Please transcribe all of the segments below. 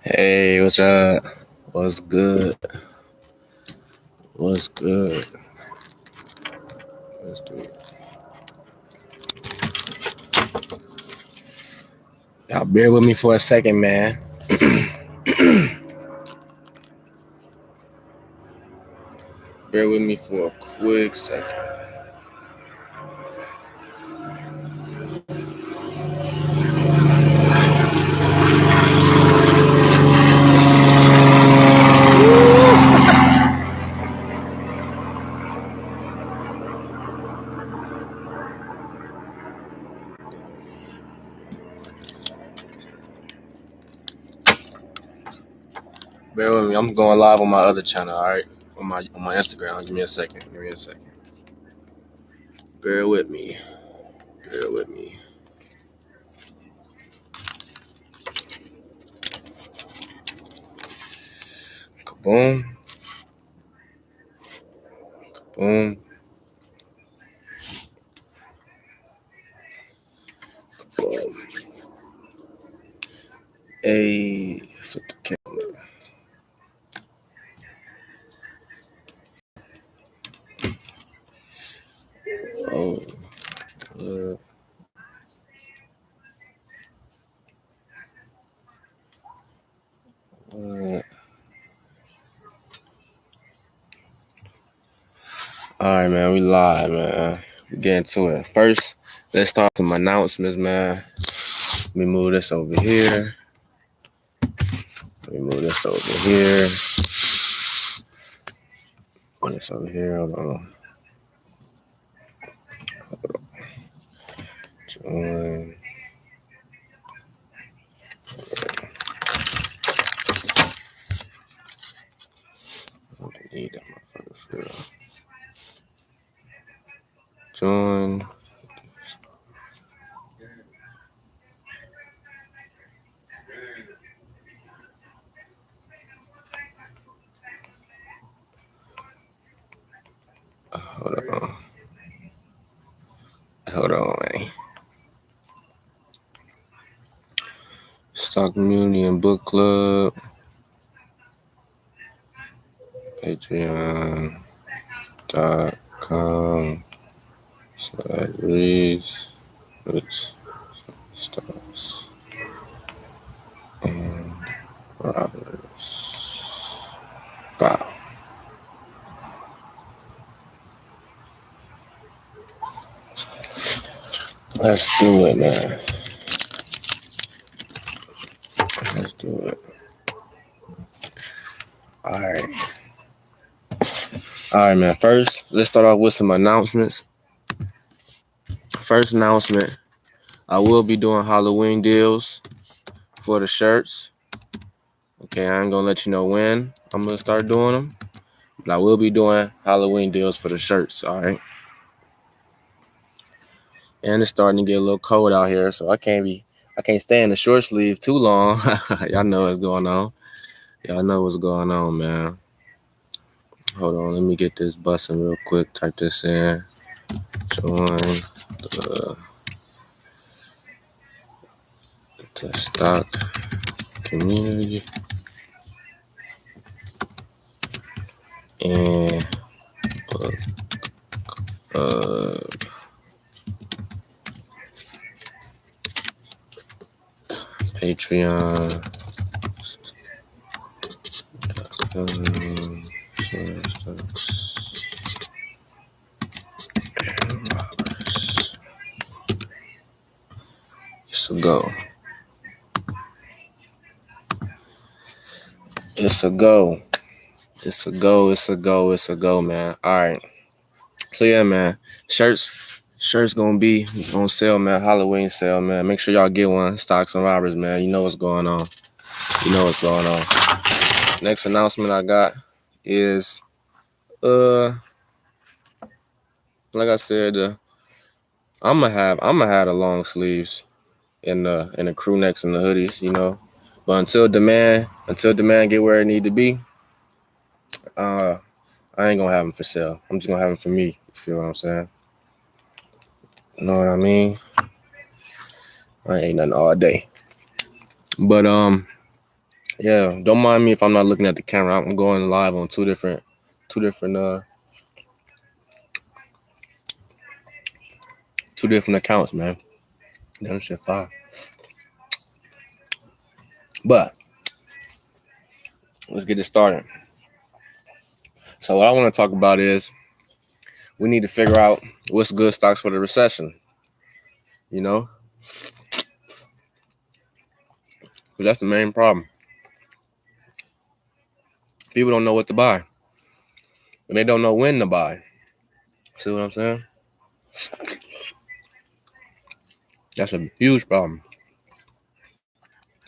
Hey, what's up? What's good? What's good? Let's do it. Y'all bear with me for a second, man. Bear with me for a quick second. Bear with me. I'm going live on my other channel, all right? On my Instagram. Give me a second. Give me a second. Bear with me. Bear with me. Kaboom. Boom. Boom. Hey, flip the camera. Oh, uh, all right, man. We live, man. We get into it. First, let's start with some announcements, man. Let me move this over here. Let me move this over here. Move this over here. Hold on. Join. I need that motherfucker for real. Join. Hold on. Hold on, man. Stock Community and Book Club. Patreon.com/reads with stocks and robbers. Wow. Let's do it, man. Let's do it. All right. All right, man. First, let's start off with some announcements. First announcement, I will be doing Halloween deals for the shirts. Okay, I ain't gonna let you know when I'm gonna start doing them, but I will be doing Halloween deals for the shirts, all right? And it's starting to get a little cold out here, so I can't stay in the short sleeve too long. Y'all know what's going on. Y'all know what's going on, man. Hold on, let me get this busting real quick. Type this in. Join the stock community and Patreon. It's a go. It's a go. It's a go. It's a go. It's a go, man. All right. So yeah, man. Shirts gonna be on sale, man. Halloween sale, man. Make sure y'all get one. Stocks and robbers, man. You know what's going on. You know what's going on. Next announcement I got is like I said, I'ma have the long sleeves and the crew necks and the hoodies, you know. But until demand get where it need to be, I ain't gonna have them for sale. I'm just gonna have them for me. You feel what I'm saying? You know what I mean? I ain't nothing all day. But Yeah, don't mind me if I'm not looking at the camera. I'm going live on two different accounts, man. That shit fire. But let's get it started. So what I want to talk about is we need to figure out what's good stocks for the recession. You know, because that's the main problem. People don't know what to buy, and they don't know when to buy. See what I'm saying? That's a huge problem.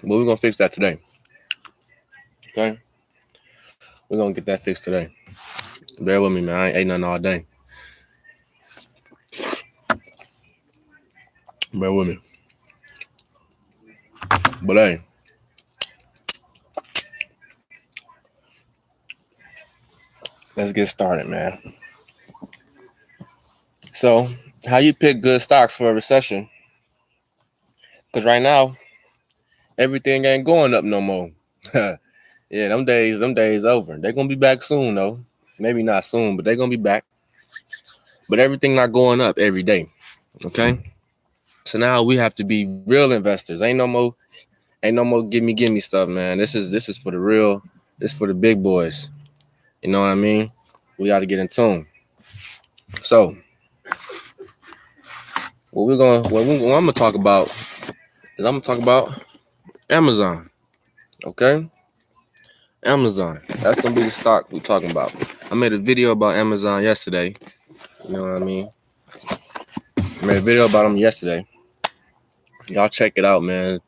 But we're gonna fix that today. Okay, we're gonna get that fixed today. Bear with me, man. I ain't ate nothing all day. Bear with me. But hey, let's get started, man. So, how you pick good stocks for a recession? Because right now, everything ain't going up no more. Yeah, them days over. They're gonna be back soon though. Maybe not soon, but they're gonna be back. But everything not going up every day. Okay? So now we have to be real investors. Ain't no more gimme stuff, man. This is for the real, this is for the big boys. You know what I mean? We gotta get in tune. So what I'm gonna talk about is I'm gonna talk about Amazon. Okay? Amazon. That's gonna be the stock we're talking about. I made a video about Amazon yesterday. You know what I mean? I made a video about them yesterday. Y'all check it out, man.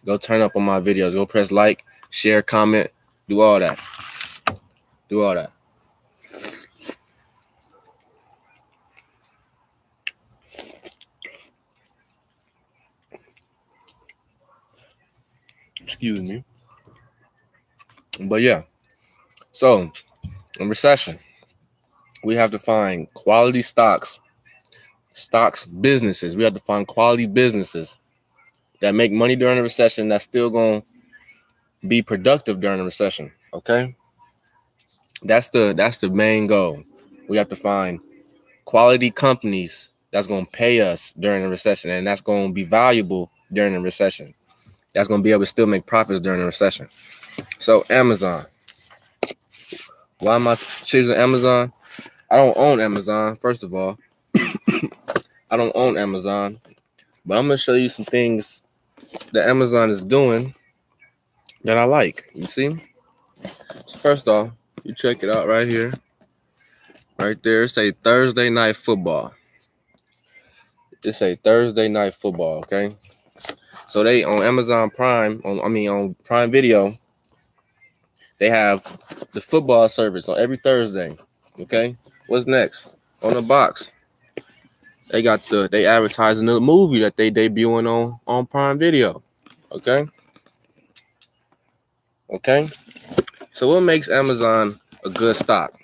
Go turn up on my videos. Go press like, share, comment, do all that. Do all that. Excuse me. But yeah. So in recession, we have to find quality businesses. We have to find quality businesses that make money during a recession that's still gonna be productive during a recession. Okay? That's the main goal. We have to find quality companies that's gonna pay us during a recession and that's gonna be valuable during a recession. That's gonna be able to still make profits during a recession. So Amazon. Why am I choosing Amazon? I don't own Amazon, first of all. I don't own Amazon. But I'm gonna show you some things that Amazon is doing that I like. You see? So first off, you check it out right here. Right there, say Thursday night football. It say Thursday night football, okay? So they on Amazon Prime, on Prime Video, they have the football service on every Thursday. Okay? What's next? On the box, they advertising the movie that they debuting on Prime Video. Okay? Okay? So what makes Amazon a good stock?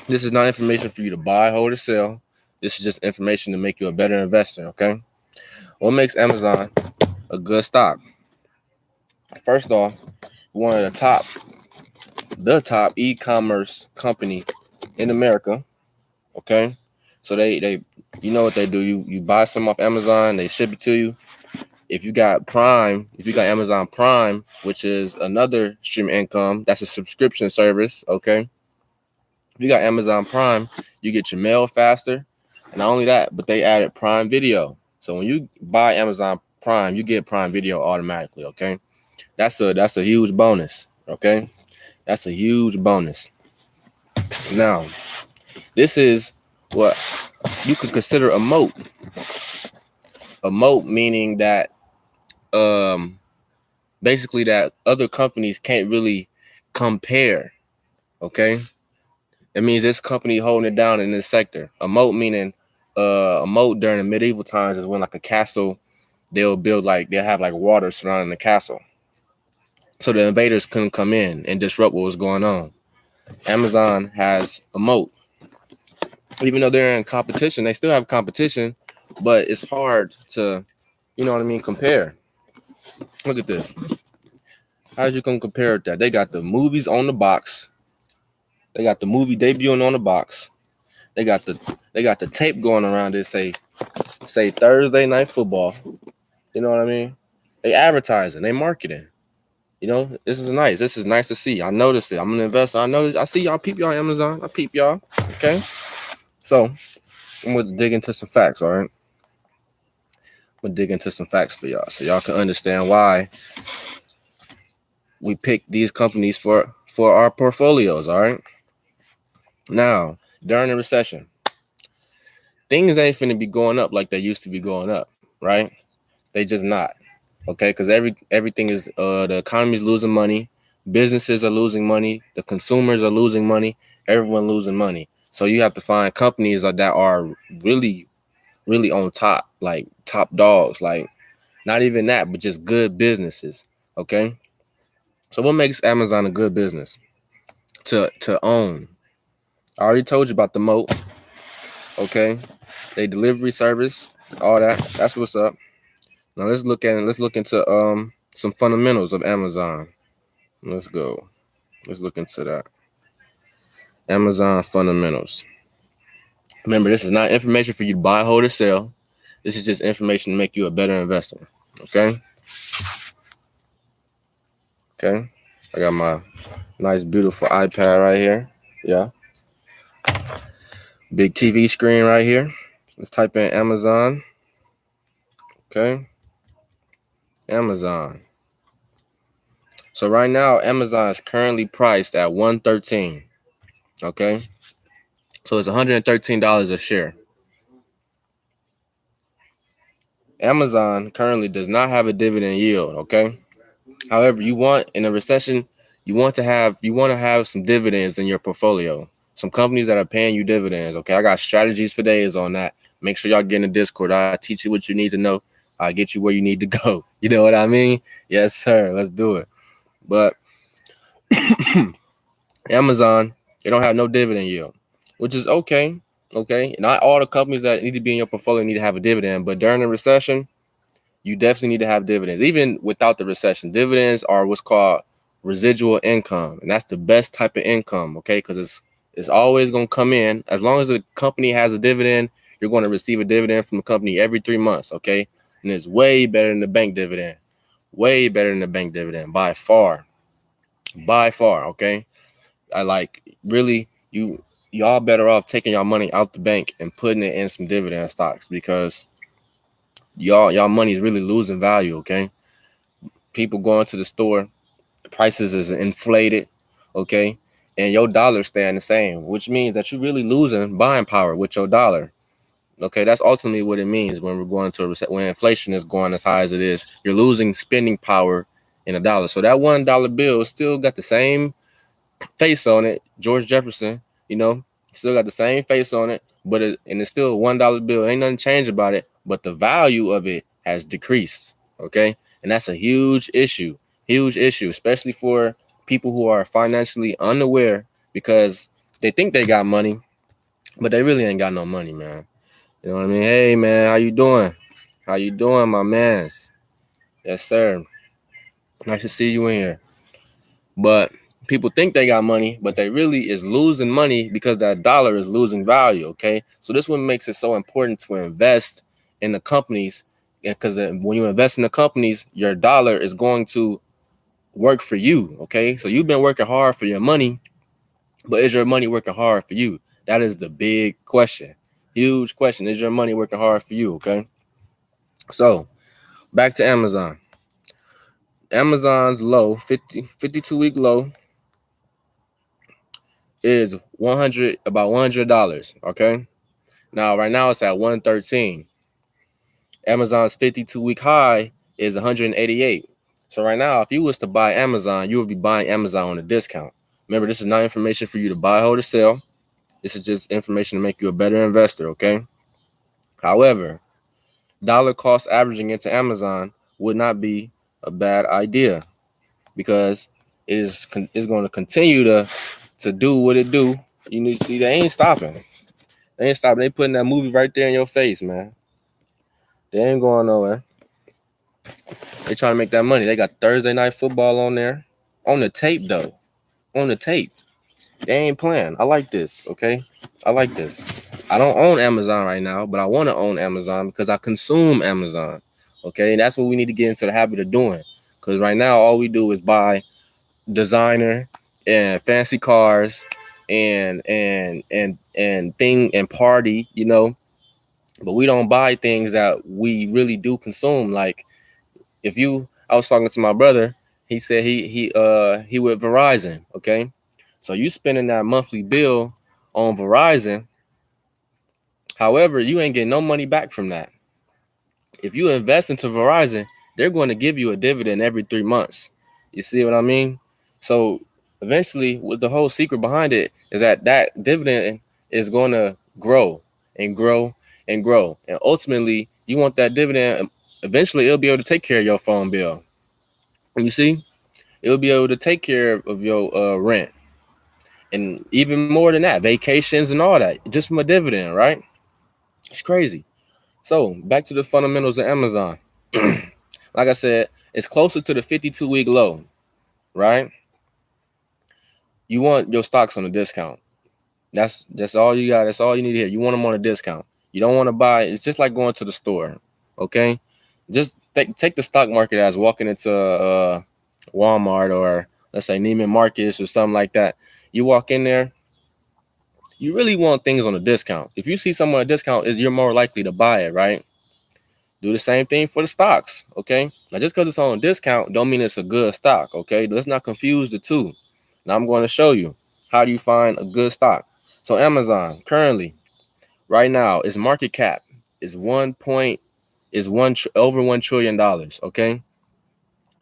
This is not information for you to buy, hold, or sell. This is just information to make you a better investor, okay? What makes Amazon a good stock? First off, one of the top e-commerce company in America, okay? So they you know what they do. You buy some off Amazon, they ship it to you. If you got Amazon Prime, which is another stream of income, that's a subscription service, okay? If you got Amazon Prime, you get your mail faster. And not only that, but they added Prime Video. So when you buy Amazon Prime, you get Prime Video automatically, okay? That's a huge bonus, okay? That's a huge bonus. Now, this is what you could consider a moat. A moat meaning that basically that other companies can't really compare, okay? It means this company holding it down in this sector. A moat meaning a moat during the medieval times is when like a castle, they'll have like water surrounding the castle. So the invaders couldn't come in and disrupt what was going on. Amazon has a moat. Even though they're in competition, they still have competition, but it's hard to, you know what I mean, compare. Look at this. How's you gonna compare it that? They got the movies on the box. They got the movie debuting on the box. They got the tape going around it. Say Thursday night football. You know what I mean? They advertising. They marketing. You know, this is nice. This is nice to see. I noticed it. I'm an investor. I noticed. I see y'all peep y'all on Amazon. I peep y'all. Okay. So I'm gonna dig into some facts. All right. I'm gonna dig into some facts for y'all, so y'all can understand why we pick these companies for our portfolios. All right. Now, during the recession, things ain't finna be going up like they used to be going up, right? They just not. Okay, because everything is the economy's losing money, businesses are losing money, the consumers are losing money, everyone losing money. So you have to find companies that are really, really on top, like top dogs, like not even that, but just good businesses. Okay. So what makes Amazon a good business to own? I already told you about the moat. Okay, they delivery service, all that. That's what's up. Now let's look into some fundamentals of Amazon. Let's go. Let's look into that. Amazon fundamentals. Remember, this is not information for you to buy, hold, or sell. This is just information to make you a better investor. Okay? Okay. I got my nice, beautiful iPad right here. Yeah. Big TV screen right here. Let's type in Amazon. Okay. Amazon. So right now, Amazon is currently priced at $113. Okay. So it's $113 a share. Amazon currently does not have a dividend yield. Okay. However, you want in a recession, you want to have some dividends in your portfolio. Some companies that are paying you dividends. Okay, I got strategies for days on that. Make sure y'all get in the Discord. I teach you what you need to know. I get you where you need to go. You know what I mean? Yes, sir. Let's do it. But Amazon, they don't have no dividend yield, which is okay. Okay, not all the companies that need to be in your portfolio need to have a dividend, but during a recession, you definitely need to have dividends. Even without the recession, dividends are what's called residual income, and that's the best type of income. Okay, because it's always going to come in. As long as a company has a dividend, you're going to receive a dividend from the company every 3 months. Okay, and it's way better than the bank dividend. Way better than the bank dividend by far. By far. Okay, I like really y'all better off taking y'all money out the bank and putting it in some dividend stocks because y'all money is really losing value. Okay, people going to the store, the prices is inflated, okay, and your dollar staying the same, which means that you're really losing buying power with your dollar. Okay, that's ultimately what it means when we're going to when inflation is going as high as it is. You're losing spending power in a dollar. So that $1 bill still got the same face on it. George Jefferson, still got the same face on it, but it's still a $1 bill. Ain't nothing changed about it, but the value of it has decreased. Okay, and that's a huge issue, especially for people who are financially unaware because they think they got money, but they really ain't got no money, man. You know what I mean? Hey, man, how you doing? How you doing, my mans? Yes, sir. Nice to see you in here. But people think they got money, but they really is losing money because that dollar is losing value. Okay, so this one makes it so important to invest in the companies, because when you invest in the companies, your dollar is going to work for you. Okay, so you've been working hard for your money, but is your money working hard for you? That is the big question. Huge question. Is your money working hard for you? Okay, so back to Amazon. Amazon's low, 52-week low is about $100. Okay. Now, right now it's at 113. Amazon's 52-week high is 188. So right now, if you was to buy Amazon, you would be buying Amazon on a discount. Remember, this is not information for you to buy, hold, or sell. This is just information to make you a better investor. Okay. However, dollar cost averaging into Amazon would not be a bad idea because it's going to continue to do what it do. You need to see they ain't stopping. They ain't stopping. They putting that movie right there in your face, man. They ain't going nowhere. They trying to make that money. They got Thursday night football on there. On the tape though. On the tape. They ain't playing. I like this, okay? I like this. I don't own Amazon right now, but I want to own Amazon because I consume Amazon. Okay, and that's what we need to get into the habit of doing. Because right now, all we do is buy designer and fancy cars and thing and party, you know. But we don't buy things that we really do consume. Like I was talking to my brother. He said he with Verizon. Okay, so you spending that monthly bill on Verizon. However, you ain't getting no money back from that. If you invest into Verizon, they're going to give you a dividend every 3 months. You see what I mean? So eventually, with the whole secret behind it is that dividend is going to grow and grow and grow, and ultimately, you want that dividend. Eventually, it'll be able to take care of your phone bill. You see, it'll be able to take care of your rent, and even more than that, vacations and all that, just from a dividend, right? It's crazy. So back to the fundamentals of Amazon. Like I said, it's closer to the 52-week low, right? You want your stocks on a discount. That's all you got. That's all you need to hear. You want them on a discount. You don't want to buy. It's just like going to the store. Okay, just take the stock market as walking into Walmart or let's say Neiman Marcus or something like that. You walk in there, you really want things on a discount. If you see something on a discount, you're more likely to buy it, right? Do the same thing for the stocks, okay? Now, just because it's on discount don't mean it's a good stock, okay? Let's not confuse the two. Now, I'm going to show you how do you find a good stock. So, Amazon currently, right now, its market cap is over $1 trillion, okay?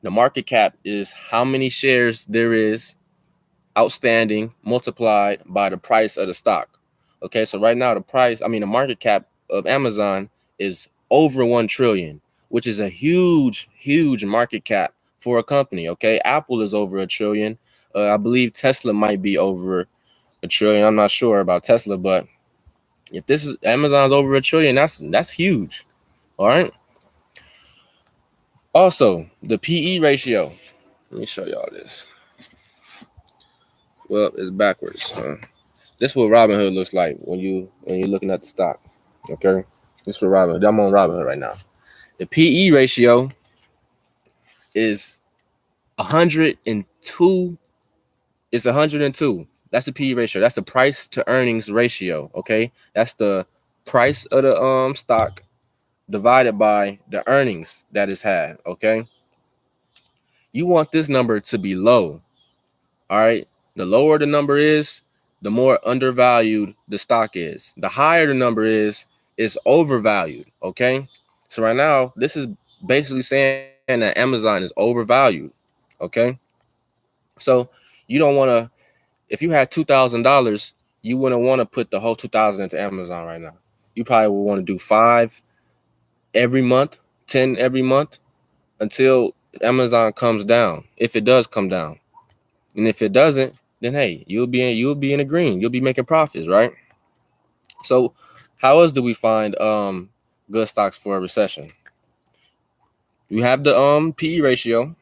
The market cap is how many shares there is outstanding multiplied by the price of the stock. Okay, so right now the market cap of Amazon is over 1 trillion, which is a huge market cap for a company. Okay, Apple is over a trillion. I believe Tesla might be over a trillion. I'm not sure about Tesla, but if this is Amazon's over a trillion, that's huge. All right. Also, the PE ratio. Let me show y'all this. Well, it's backwards. This is what Robinhood looks like when you're looking at the stock. Okay, this is what Robinhood. I'm on Robinhood right now. The PE ratio is 102. It's 102. That's the PE ratio. That's the price to earnings ratio. Okay, that's the price of the stock divided by the earnings that it's had. Okay, you want this number to be low. All right. The lower the number is, the more undervalued the stock is. The higher the number is, it's overvalued. Okay. So right now, this is basically saying that Amazon is overvalued. Okay. So you don't want to, if you had $2,000, you wouldn't want to put the whole 2,000 into Amazon right now. You probably would want to do 5 every month, 10 every month until Amazon comes down. If it does come down. And if it doesn't, then hey, you'll be in the green. You'll be making profits, right? So how else do we find good stocks for a recession? You have the PE ratio.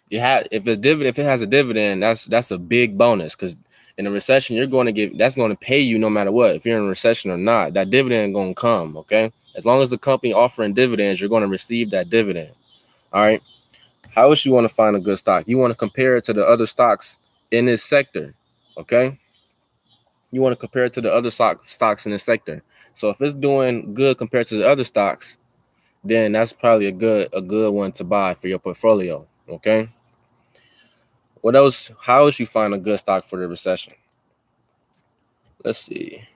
You have if it has a dividend, that's a big bonus because in a recession that's going to pay you no matter what. If you're in a recession or not, that dividend going to come, okay? As long as the company offering dividends, you're going to receive that dividend. All right. How else you want to find a good stock? You want to compare it to the other stocks in this sector, okay? You want to compare it to the other stocks in the sector. So if it's doing good compared to the other stocks, then that's probably a good one to buy for your portfolio. Okay. What else? How else you find a good stock for the recession? Let's see. If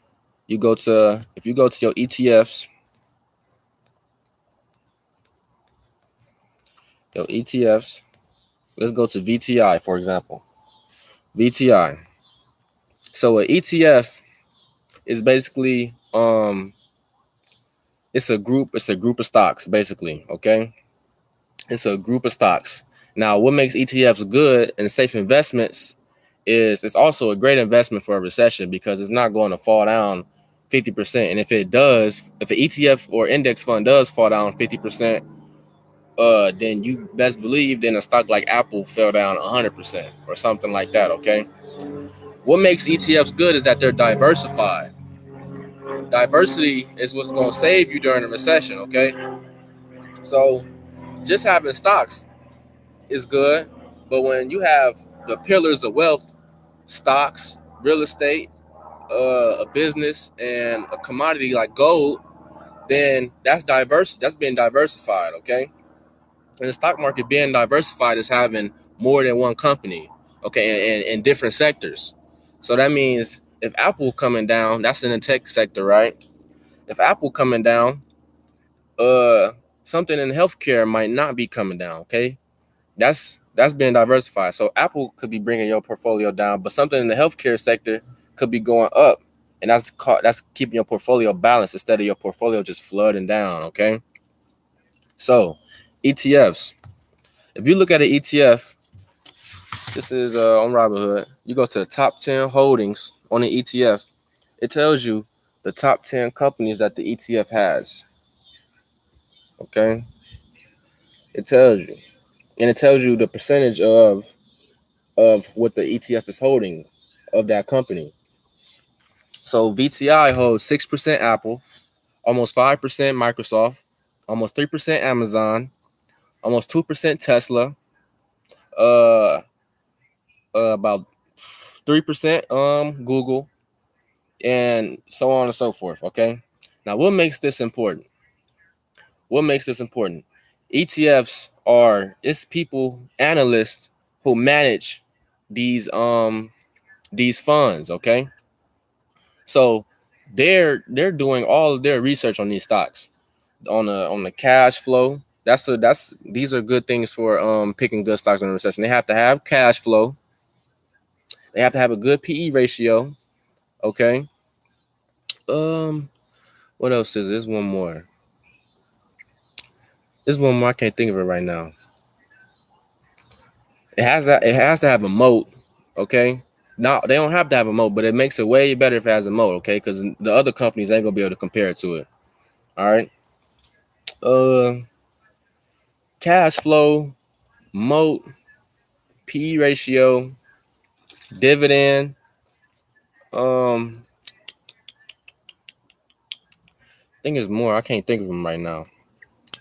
you go to your ETFs, let's go to VTI for example. VTI. So an ETF is basically it's a group of stocks basically. Okay. It's a group of stocks. Now, what makes ETFs good and safe investments is it's also a great investment for a recession because it's not going to fall down 50%. And if it does, if an ETF or index fund does fall down 50%, then you best believe then a stock like Apple fell down 100% or something like that. Okay. What makes ETFs good is that they're diversified. Diversity is what's going to save you during a recession. Okay. So just having stocks is good, but when you have the pillars of wealth, stocks, real estate, a business, and a commodity like gold, then that's diverse. That's being diversified. Okay. And the stock market being diversified is having more than one company, okay, in different sectors. So that means if Apple coming down, that's in the tech sector, right? If Apple coming down, uh, something in healthcare might not be coming down, okay? That's being diversified. So Apple could be bringing your portfolio down, but something in the healthcare sector could be going up, and that's keeping your portfolio balanced instead of your portfolio just flooding down, okay? So ETFs. If you look at an ETF, this is on Robinhood. You go to the top 10 holdings on the ETF. It tells you the top 10 companies that the ETF has. Okay. It tells you. And it tells you the percentage of what the ETF is holding of that company. So VTI holds 6% Apple, almost 5% Microsoft, almost 3% Amazon, almost 2% Tesla, uh, about 3% Google, and so on and so forth. Okay. Now, what makes this important? What makes this important? ETFs are it's people, analysts who manage these funds. Okay. So they're doing all of their research on these stocks, on the cash flow. That's these are good things for picking good stocks in a recession. They have to have cash flow. They have to have a good PE ratio. Okay. Um, what else is this? One more. This one more. I can't think of it right now. It has to have a moat. Okay. Now they don't have to have a moat, but it makes it way better if it has a moat. Okay, because the other companies ain't gonna be able to compare it to it. All right. Uh, cash flow, moat, PE ratio, dividend. I think it's more. I can't think of them right now.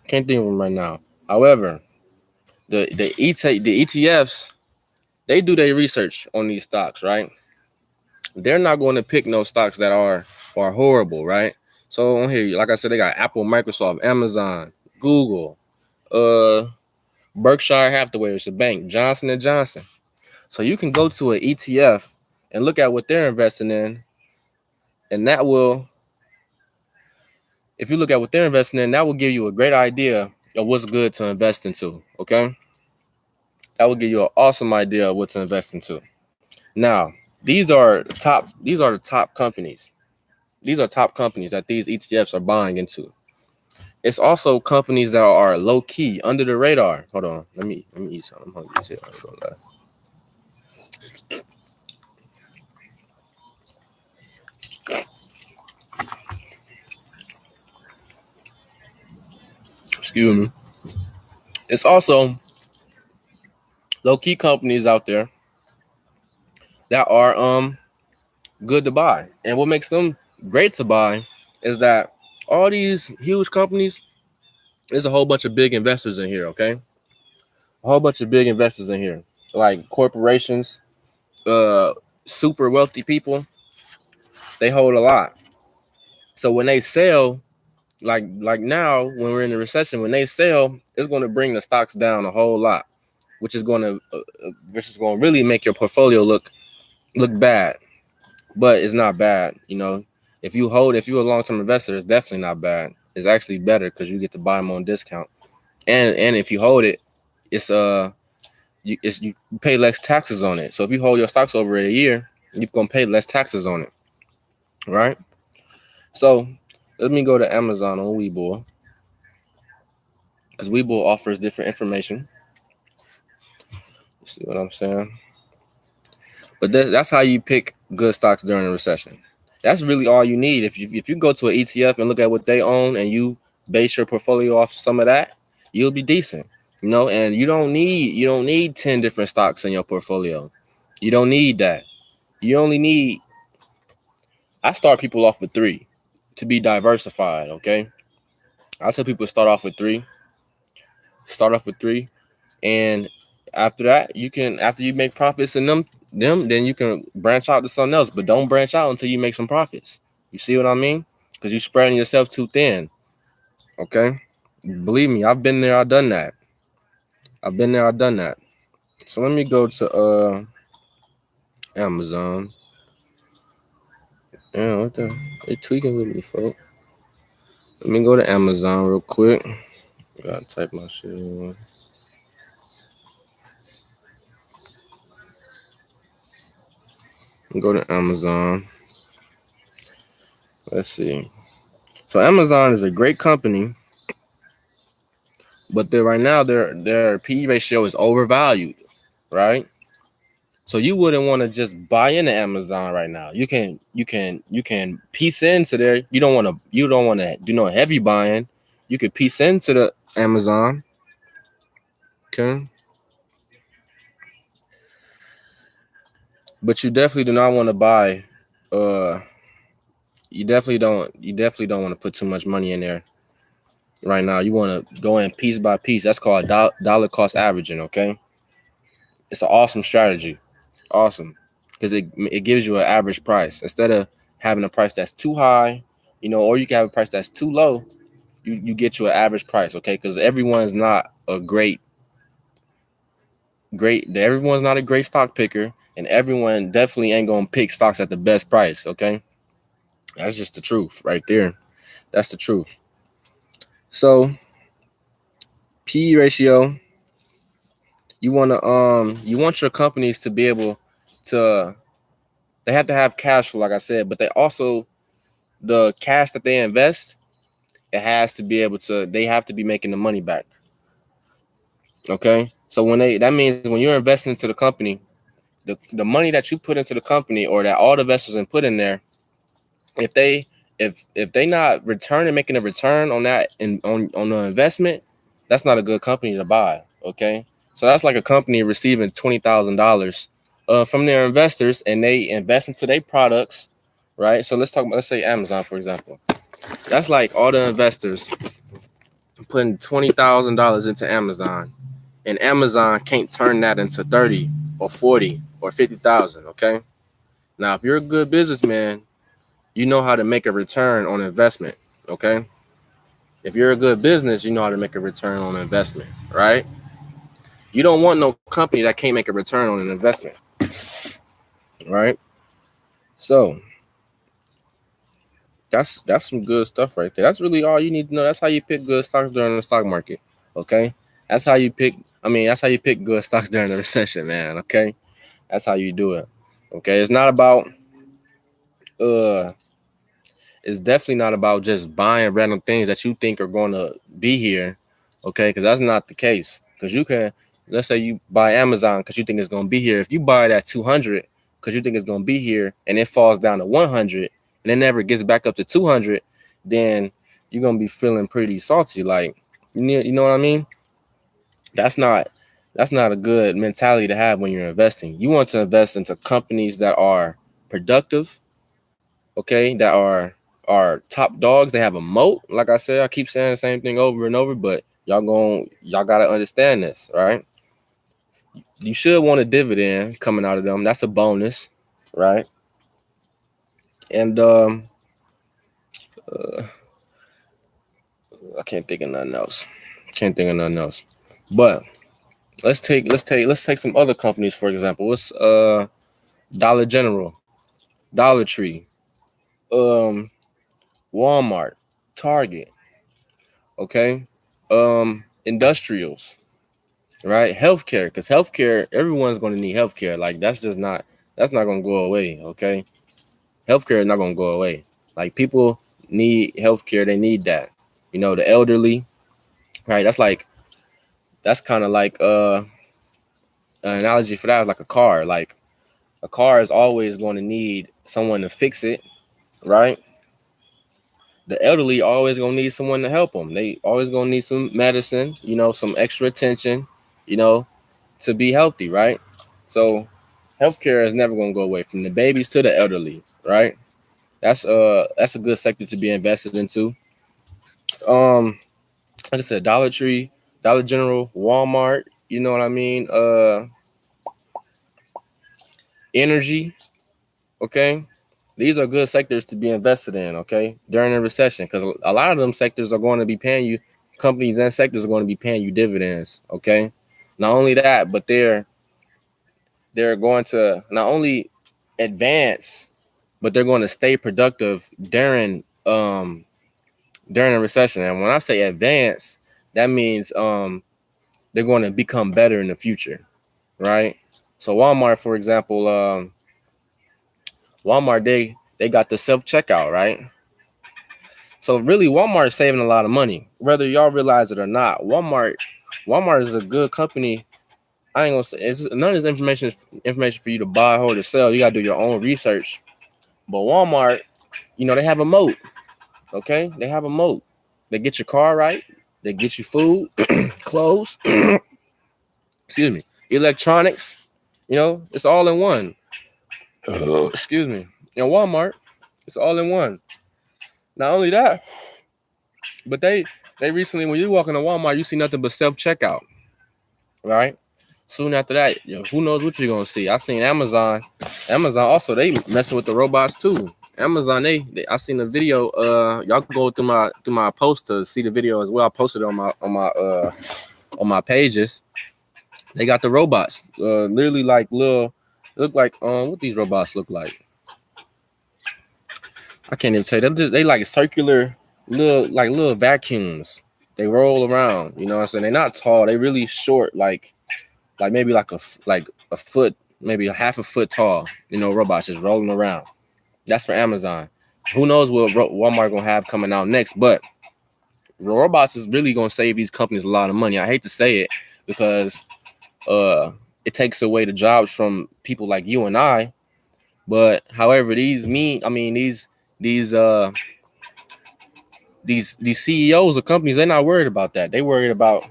Can't think of them right now. However, the ETFs, they do their research on these stocks, right? They're not going to pick no stocks that are horrible, right? So on here, like I said, they got Apple, Microsoft, Amazon, Google, uh, Berkshire Hathaway, it's a bank, Johnson and Johnson. So you can go to an ETF and look at what they're investing in, and that will, if you look at what they're investing in, that will give you a great idea of what's good to invest into. Okay, that will give you an awesome idea of what to invest into. Now, These are the top companies. These are top companies that these ETFs are buying into. It's also companies that are low key, under the radar. Hold on, let me eat something. I'm hungry as hell. Excuse me. It's also low key companies out there that are good to buy. And what makes them great to buy is that all these huge companies, there's a whole bunch of big investors in here. Okay, a whole bunch of big investors in here, like corporations, uh, super wealthy people. They hold a lot. So when they sell, like now when we're in a recession, when they sell, it's going to bring the stocks down a whole lot, which is going to really make your portfolio look bad. But it's not bad, you know. If you're a long term investor, it's definitely not bad. It's actually better because you get to buy them on discount, and if you hold it, it's you pay less taxes on it. So if you hold your stocks over a year, you're gonna pay less taxes on it, right? So let me go to Amazon on Webull because Webull offers different information. You see what I'm saying? But that's how you pick good stocks during a recession. That's really all you need. If you go to an ETF and look at what they own and you base your portfolio off some of that, You'll be decent. And you don't need 10 different stocks in your portfolio. You don't need that. You only need I start people off with 3 to be diversified, okay? I tell people start off with 3. Start off with 3, and after that, after you make profits in them, then you can branch out to something else, but don't branch out until you make some profits. You see what I mean? Because you're spreading yourself too thin, okay? Believe me, I've been there, I've done that. I've been there, I've done that. So let me go to Amazon. Yeah, what the? They tweaking with me, folks. Let me go to Amazon real quick. Gotta type my shit in. Go to Amazon. Let's see. So Amazon is a great company, but right now their PE ratio is overvalued, right? So you wouldn't want to just buy into Amazon right now. You can piece into there. You don't want to do no heavy buying. You could piece into the Amazon, okay? But you definitely do not want to buy. Uh, you definitely don't want to put too much money in there right now. You want to go in piece by piece. That's called dollar cost averaging, okay? It's an awesome strategy. Awesome. Because it gives you an average price. Instead of having a price that's too high, or you can have a price that's too low, you get you an average price, okay? Because everyone's not a everyone's not a great stock picker, and everyone definitely ain't gonna pick stocks at the best price, okay? That's just the truth right there. That's the truth. So PE ratio, you want your companies to be able to they have to have cash flow, like I said, but the cash that they invest, they have to be making the money back. Okay. So that means when you're investing into the company, the money that you put into the company or that all the investors put in there, if they not making a return on that on the investment, that's not a good company to buy. Okay. So that's like a company receiving $20,000 from their investors, and they invest into their products, right? So let's say Amazon, for example. That's like all the investors putting $20,000 into Amazon, and Amazon can't turn that into 30 or 40 or 50,000. Okay. Now, if you're a good businessman, you know how to make a return on investment. Okay. If you're a good business, you know how to make a return on investment, right? You don't want no company that can't make a return on an investment, right? So that's some good stuff right there. That's really all you need to know. That's how you pick good stocks during the stock market. Okay. That's how you pick. That's how you pick good stocks during the recession, man. Okay. That's how you do it. Okay. Uh it's definitely not about just buying random things that you think are going to be here. Okay, because that's not the case. Because let's say you buy Amazon because you think it's going to be here. If you buy it at 200 because you think it's going to be here, and it falls down to 100 and it never gets back up to 200, then you're going to be feeling pretty salty. Like, you know what I mean? That's not that's not a good mentality to have when you're investing. You want to invest into companies that are productive, okay, that are top dogs. They have a moat. Like I said, I keep saying the same thing over and over, but y'all gotta understand this, right? You should want a dividend coming out of them. That's a bonus, right? And uh, I can't think of nothing else. Can't think of nothing else. But let's take some other companies for example. Let's Dollar General, Dollar Tree, um, Walmart, Target, okay, industrials, right? Healthcare, because healthcare, everyone's going to need healthcare. Like that's not going to go away. Okay, healthcare is not going to go away. Like people need healthcare, they need that. The elderly, right? That's kind of like an analogy for that is like a car. Like a car is always going to need someone to fix it, right? the elderly always gonna need someone to help them. They always gonna need some medicine, some extra attention, you know, to be healthy, right? So healthcare is never gonna go away from the babies to the elderly, right? That's a good sector to be invested into. Um, like I said, Dollar Tree, Dollar General, Walmart, you know what I mean? Energy, okay? These are good sectors to be invested in, okay, during a recession, because a lot of them sectors are going to be paying you, companies and sectors are going to be paying you dividends, okay? Not only that, but they're going to not only advance, but they're going to stay productive during a recession. And when I say advance, that means they're going to become better in the future, right? So Walmart, for example, Walmart they got the self checkout, right? So really, Walmart is saving a lot of money, whether y'all realize it or not. Walmart is a good company. I ain't gonna say none of this information for you to buy or to sell. You gotta do your own research. But Walmart, they have a moat. Okay, they have a moat. They get your car right. They get you food, clothes, excuse me, electronics. It's all in one. Excuse me. In Walmart, it's all in one. Not only that, but they recently, when you walk into Walmart, you see nothing but self checkout, right? Soon after that, who knows what you're gonna see? I seen Amazon. Amazon also they messing with the robots too. Amazon I seen the video. Y'all go through my post to see the video as well. I posted it on my pages. They got the robots. Literally like look like what these robots look like. I can't even tell you. They like circular little vacuums. They roll around. You know what I'm saying? They're not tall. They really short, like maybe like a foot, maybe a half a foot tall. Robots just rolling around. That's for Amazon. Who knows what Walmart gonna have coming out next? But robots is really gonna save these companies a lot of money. I hate to say it because it takes away the jobs from people like you and I. But however, these CEOs of companies, they're not worried about that. They worried about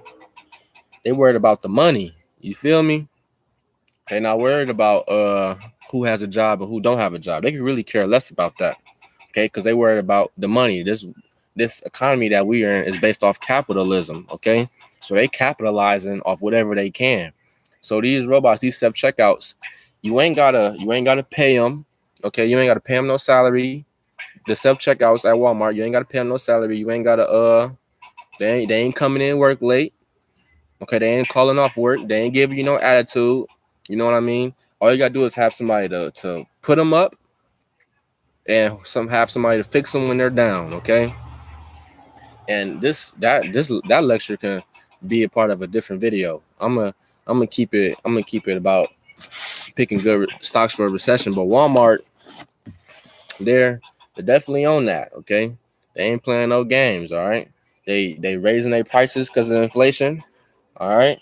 the money. You feel me? They're not worried about who has a job and who don't have a job. They can really care less about that. Okay, because they worried about the money. This economy that we are in is based off capitalism. Okay, so they capitalizing off whatever they can. So these robots, these self checkouts, you ain't gotta pay them. Okay, you ain't gotta pay them no salary. The self checkouts at Walmart, you ain't gotta pay them no salary. You ain't gotta they ain't coming in work late. Okay, they ain't calling off work. They ain't giving you no attitude. You know what I mean? All you gotta do is have somebody to put them up and have somebody to fix them when they're down. Okay, and that lecture can be a part of a different video. I'm gonna keep it about picking good stocks for a recession. But Walmart, they're definitely on that. Okay, they ain't playing no games. All right, they raising their prices because of inflation. All right,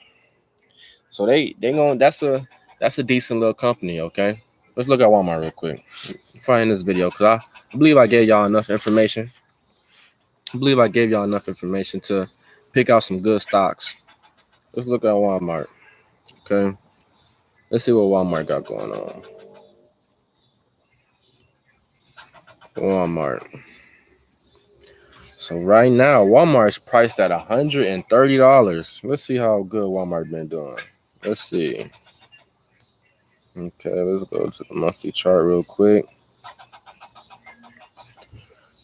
so they going that's a decent little company. Okay, let's look at Walmart real quick. Find this video because I believe I gave y'all enough information. To pick out some good stocks. Let's look at Walmart. Okay, let's see what Walmart got going on. Walmart. So right now, Walmart's priced at $130. Let's see how good Walmart been doing. Let's see. Okay, let's go to the monthly chart real quick.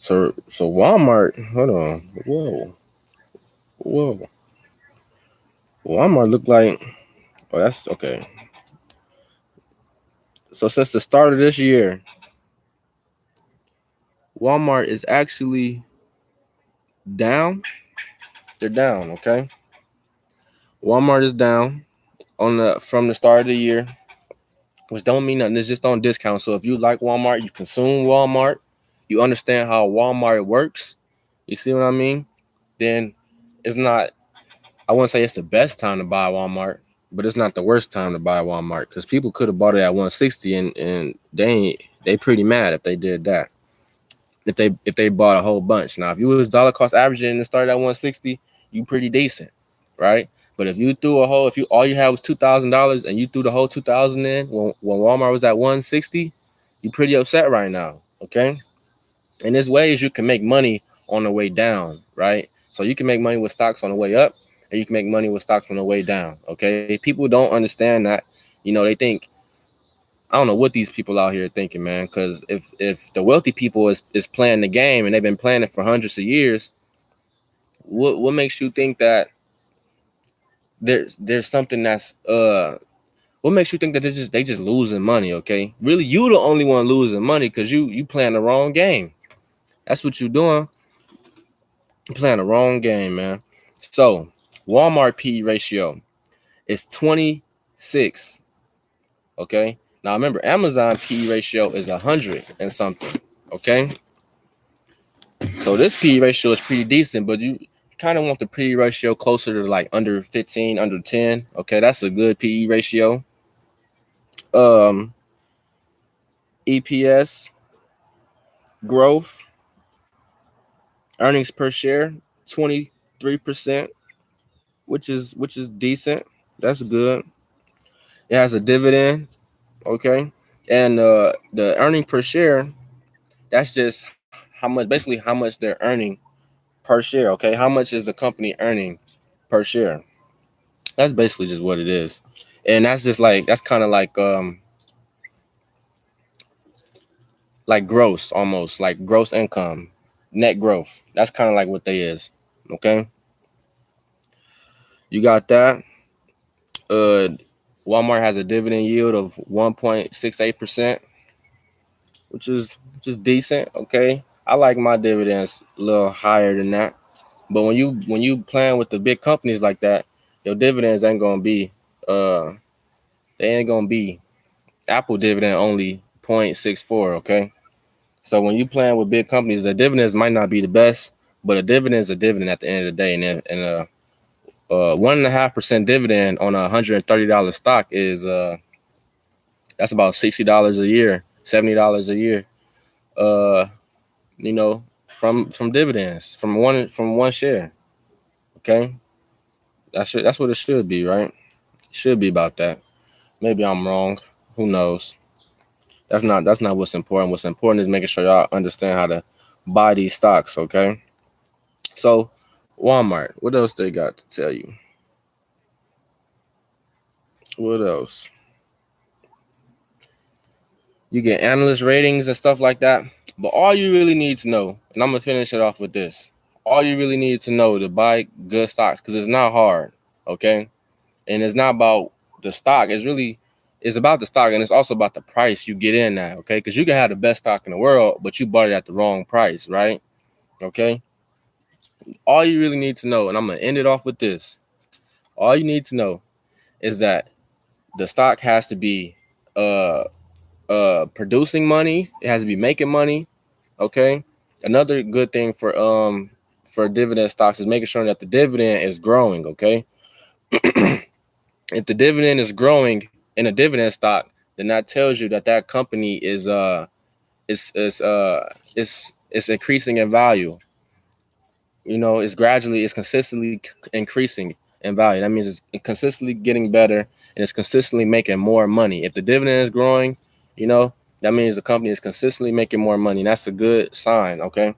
So Walmart, hold on. Whoa. Walmart look like, oh, that's okay. So since the start of this year, Walmart is actually down. They're down, okay? Walmart is down from the start of the year, which don't mean nothing. It's just on discount. So if you like Walmart, you consume Walmart, you understand how Walmart works, you see what I mean? Then it's not, I wouldn't say it's the best time to buy Walmart, but it's not the worst time to buy Walmart because people could have bought it at 160 and they pretty mad if they did that. if they bought a whole bunch. Now, if you was dollar cost averaging and started at 160, you pretty decent, right? But if you threw a whole, if you all you had was $2,000 and you threw the whole 2,000 in when Walmart was at 160, you pretty upset right now, okay? And there's ways you can make money on the way down, right? So you can make money with stocks on the way up, and you can make money with stocks on the way down, okay? People don't understand that. They think, I don't know what these people out here thinking, man. Because if the wealthy people is playing the game and they've been playing it for hundreds of years, what makes you think that there's something that's what makes you think that they just losing money? Okay, really, you the only one losing money because you playing the wrong game. That's what you doing. You playing the wrong game, man. So Walmart P ratio is 26. Okay. Now remember, Amazon P ratio is 100 and something. Okay. So this P ratio is pretty decent, but you kind of want the P ratio closer to like under 15, under 10. Okay, that's a good PE ratio. Um, EPS growth, earnings per share, 23%, which is decent. That's good. It has a dividend. Okay, and the earning per share, that's just basically how much they're earning per share. Okay, how much is the company earning per share? That's basically just what it is. And that's kind of like gross, almost like gross income, net growth. That's kind of like what they is. Okay. You got that. Uh Walmart has a dividend yield of 1.68%, which is decent. Okay. I like my dividends a little higher than that. But when you playing with the big companies like that, your dividends ain't gonna be uh they ain't gonna be Apple dividend only 0.64. Okay. So when you playing with big companies, the dividends might not be the best, but a dividend is a dividend at the end of the day. And 1.5% dividend on $130 stock is that's about $60 a year, $70 a year. Uh, you know, from dividends from one share. Okay, that's what it should be, right? It should be about that. Maybe I'm wrong. Who knows? That's not what's important. What's important is making sure y'all understand how to buy these stocks. Okay. So Walmart, what else they got to tell you? What else? You get analyst ratings and stuff like that. But all you really need to know, and I'm gonna finish it off with this. All you really need to know to buy good stocks, because it's not hard, okay? And it's not about the stock. It's about the stock, and it's also about the price you get in at, okay? Because you can have the best stock in the world, but you bought it at the wrong price, right? Okay. All you really need to know, and I'm gonna end it off with this. All you need to know is that the stock has to be uh producing money. It has to be making money. Okay. Another good thing for dividend stocks is making sure that the dividend is growing. Okay. If the dividend is growing in a dividend stock, then that tells you that that company is increasing in value. It's consistently increasing in value. That means it's consistently getting better and it's consistently making more money. If the dividend is growing, you know, that means the company is consistently making more money. And that's a good sign, okay?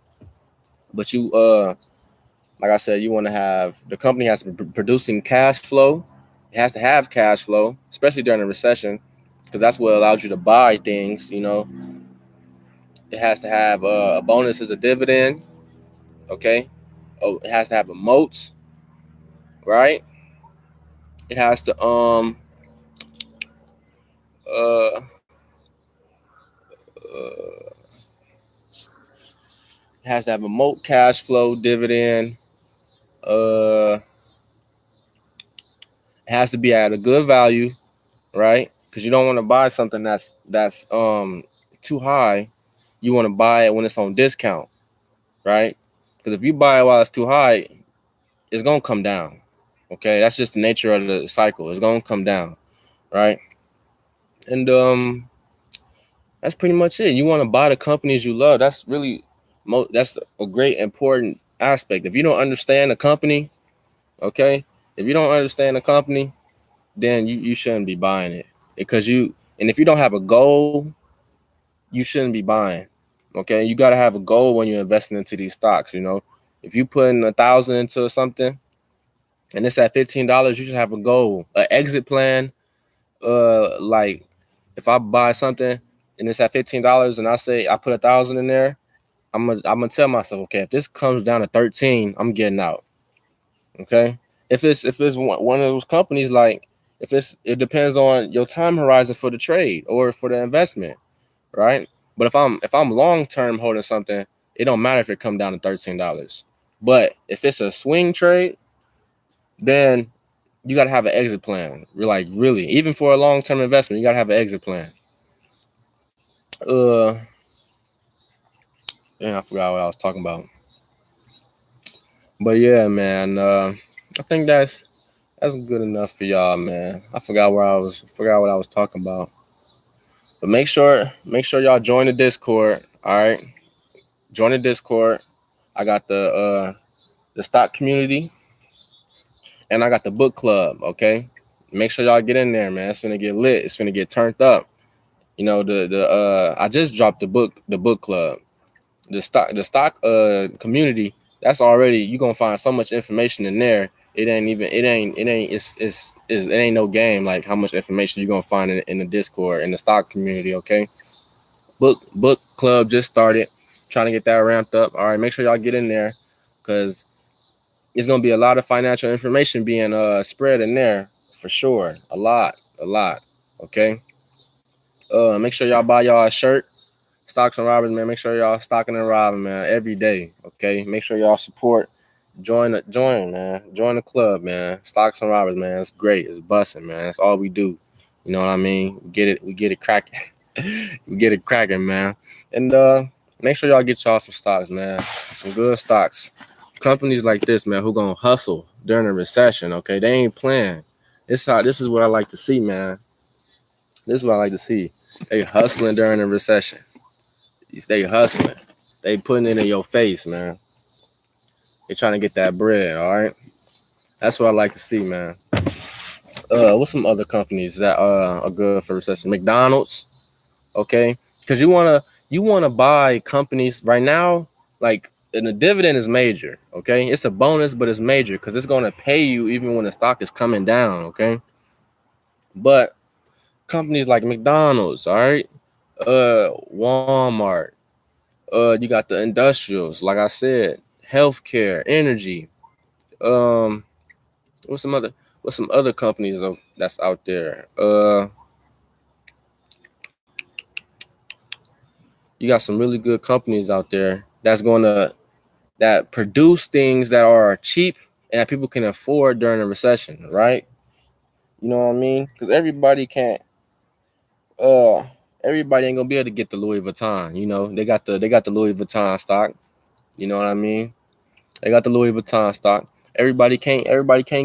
But like I said, you want to have the company has to be producing cash flow. It has to have cash flow, especially during a recession, because that's what allows you to buy things. It has to have a bonus as a dividend, okay? Oh, it has to have a moat, right? It has to uh, it has to have a moat, cash flow, dividend. Uh, it has to be at a good value, right? Because you don't want to buy something that's too high. You want to buy it when it's on discount, right? Because if you buy it while it's too high, it's gonna come down. Okay, that's just the nature of the cycle. It's gonna come down, right? And that's pretty much it. You want to buy the companies you love. That's really That's a great important aspect. If you don't understand the company, okay, if you don't understand the company, then you shouldn't be buying it because and if you don't have a goal, you shouldn't be buying. Okay, you got to have a goal when you're investing into these stocks. If you put in 1,000 into something and it's at $15, you should have a goal, an exit plan. Like if I buy something and it's at $15 and I say I put 1,000 in there, I'm gonna tell myself, okay, if this comes down to 13, I'm getting out. Okay, if it's one of those companies, like it depends on your time horizon for the trade or for the investment, right? But if I'm long term holding something, it don't matter if it come down to $13. But if it's a swing trade, then you gotta have an exit plan. You're like, really, even for a long term investment, you gotta have an exit plan. Uh, yeah, I forgot what I was talking about. But yeah, man. I think that's good enough for y'all, man. I forgot what I was talking about. But make sure y'all join the Discord. All right, join the Discord. I got the stock community, and I got the book club. Okay, make sure y'all get in there, man. It's gonna get lit. It's gonna get turned up. The I just dropped the book club, the stock community. That's already, you gonna find so much information in there. It ain't no game like how much information you gonna find in the Discord in the stock community. Okay, book club just started, trying to get that ramped up. All right, make sure y'all get in there because it's gonna be a lot of financial information being spread in there for sure. A lot. Okay. Make sure y'all buy y'all a shirt. Stocks and robbers, man. Make sure y'all stocking and robbing, man, every day. Okay. Make sure y'all support. Man. Join the club, man. Stocks and robbers, man. It's great. It's busting, man. That's all we do. You know what I mean? We get it cracking. We get it cracking, man. And make sure y'all get y'all some stocks, man. Some good stocks. Companies like this, man, who gonna hustle during a recession. Okay, they ain't playing. This is what I like to see, man. This is what I like to see. They hustling during a recession. They hustling. They putting it in your face, man. They trying to get that bread. All right. That's what I like to see, man. What's some other companies that are good for recession? McDonald's. Okay, because you wanna buy companies right now, like, and the dividend is major. Okay, it's a bonus, but it's major because it's gonna pay you even when the stock is coming down. Okay, but companies like McDonald's, all right, Walmart, you got the industrials, like I said, healthcare, energy. Um, what's some other companies that's out there? You got some really good companies out there that produce things that are cheap and that people can afford during a recession, right? You know what I mean? Because uh everybody ain't gonna be able to get the Louis Vuitton. They got the Louis Vuitton stock. You know what I mean? They got the Louis Vuitton stock. Everybody can't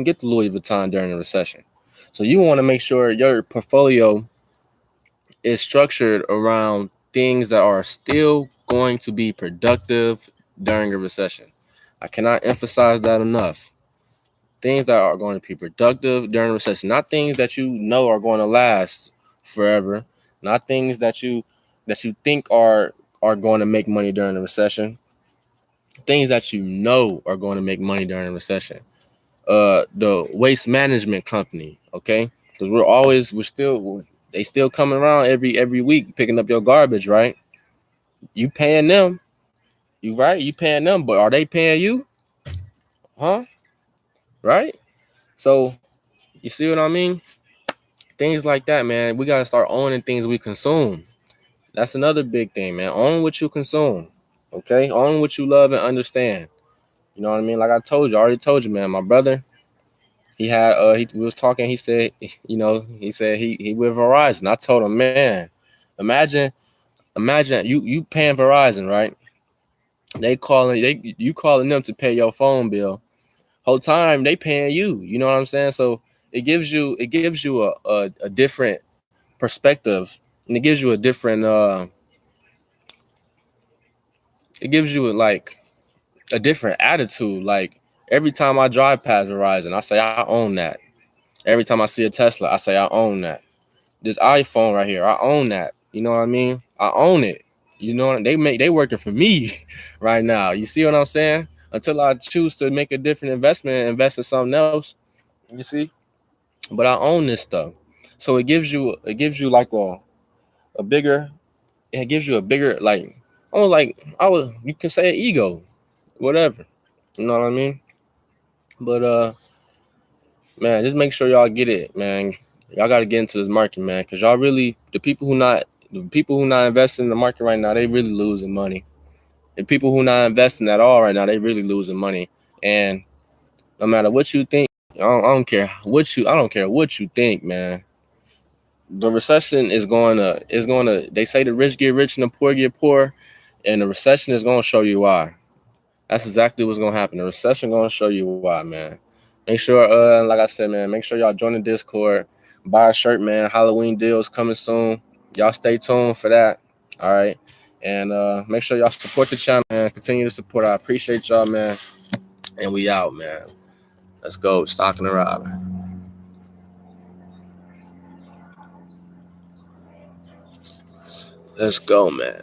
get the Louis Vuitton during a recession. So you want to make sure your portfolio is structured around things that are still going to be productive during a recession. I cannot emphasize that enough. Things that are going to be productive during a recession, not things that you know are going to last forever, not things that you think are going to make money during a recession, things that you know are going to make money during a recession. The waste management company, okay? Because they still coming around every week picking up your garbage, right? You paying them, you paying them, but are they paying you? Huh? Right? So you see what I mean? Things like that, man. We gotta start owning things we consume. That's another big thing, man. Own what you consume. Okay? Own what you love and understand. You know what I mean? Like I already told you, man. My brother, we was talking, he said, he said he with Verizon. I told him, man, imagine you paying Verizon, right? You calling them to pay your phone bill. Whole time they paying you. You know what I'm saying? So it gives you a different perspective, and it gives you a different it gives you like a different attitude. Like every time I drive past Verizon, I say I own that. Every time I see a Tesla, I say I own that. This iPhone right here, I own that. You know what I mean? I own it. You know, they working for me right now. You see what I'm saying? Until I choose to make a different investment and invest in something else, you see. But I own this stuff, so it gives you like a bigger, it gives you a bigger like almost like I was you can say an ego, whatever. You know what I mean? But man, just make sure y'all get it, man. Y'all got to get into this market, man, because y'all really the people who not investing in the market right now, they really losing money. The people who not investing at all right now, they really losing money. And no matter what you think, I don't care what you think, man. The recession is going to. They say the rich get rich and the poor get poor, and the recession is going to show you why. That's exactly what's gonna happen. The recession gonna show you why, man. Make sure, like I said, man, make sure y'all join the Discord. Buy a shirt, man. Halloween deals coming soon. Y'all stay tuned for that. All right. And make sure y'all support the channel, man. Continue to support. I appreciate y'all, man. And we out, man. Let's go. Stocking and robbing. Let's go, man.